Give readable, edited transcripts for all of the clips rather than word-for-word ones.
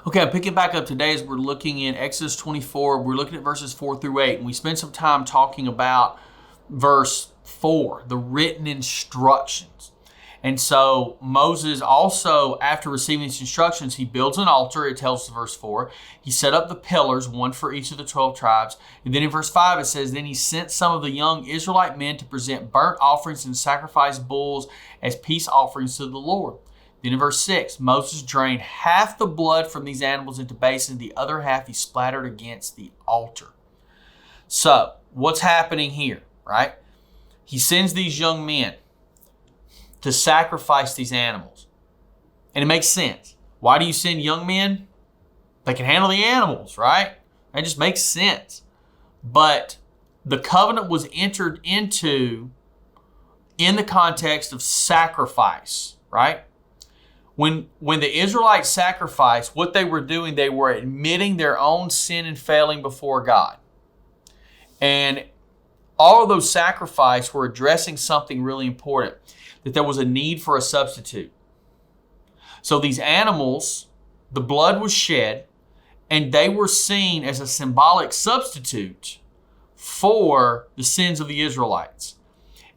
Okay, I'm picking back up today as we're looking in Exodus 24. We're looking at verses 4 through 8, and we spent some time talking about verse 4, the written instructions. And so Moses also, after receiving these instructions, he builds an altar, it tells us in verse 4. He set up the pillars, one for each of the 12 tribes. And then in verse 5 it says, then he sent some of the young Israelite men to present burnt offerings and sacrifice bulls as peace offerings to the Lord. Then in verse 6, Moses drained half the blood from these animals into basin, the other half he splattered against the altar. So, what's happening here, right? He sends these young men to sacrifice these animals. And it makes sense. Why do you send young men? They can handle the animals, right? That just makes sense. But the covenant was entered into in the context of sacrifice, right? When the Israelites sacrificed, what they were doing, they were admitting their own sin and failing before God. And all of those sacrifices were addressing something really important, that there was a need for a substitute. So these animals, the blood was shed, and they were seen as a symbolic substitute for the sins of the Israelites.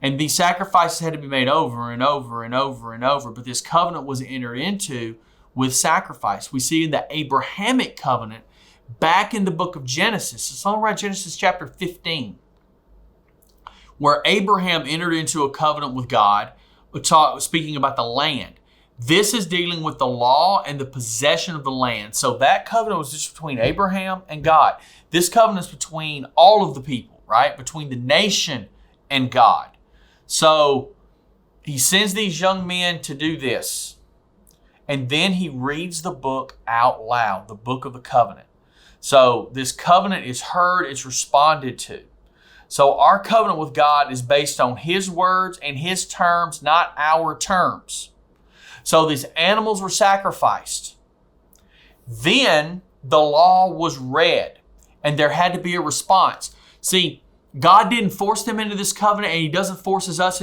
And these sacrifices had to be made over and over and over and over. But this covenant was entered into with sacrifice. We see in the Abrahamic covenant back in the book of Genesis. It's all around Genesis chapter 15, where Abraham entered into a covenant with God, speaking about the land. This is dealing with the law and the possession of the land. So that covenant was just between Abraham and God. This covenant is between all of the people, right? Between the nation and God. So he sends these young men to do this. And then he reads the book out loud, the book of the covenant. So this covenant is heard, it's responded to. So our covenant with God is based on His words and His terms, not our terms. So these animals were sacrificed. Then the law was read, and there had to be a response. See, God didn't force them into this covenant, and He doesn't force us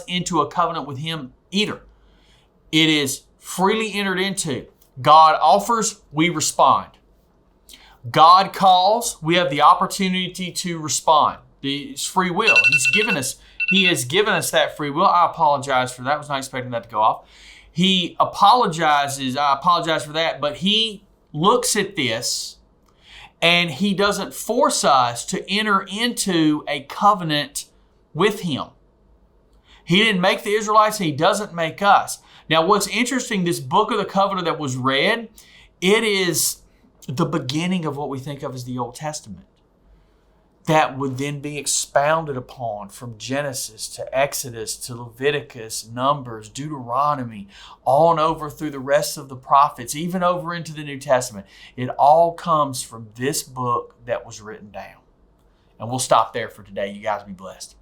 into a covenant with Him either. It is freely entered into. God offers, we respond. God calls, we have the opportunity to respond. It's free will. He has given us that free will. I apologize for that. I was not expecting that to go off. He apologizes. I apologize for that. But He looks at this and He doesn't force us to enter into a covenant with Him. He didn't make the Israelites. He doesn't make us. Now, what's interesting, this book of the covenant that was read, it is the beginning of what we think of as the Old Testament. That would then be expounded upon from Genesis to Exodus to Leviticus, Numbers, Deuteronomy, on over through the rest of the prophets, even over into the New Testament. It all comes from this book that was written down. And we'll stop there for today. You guys be blessed.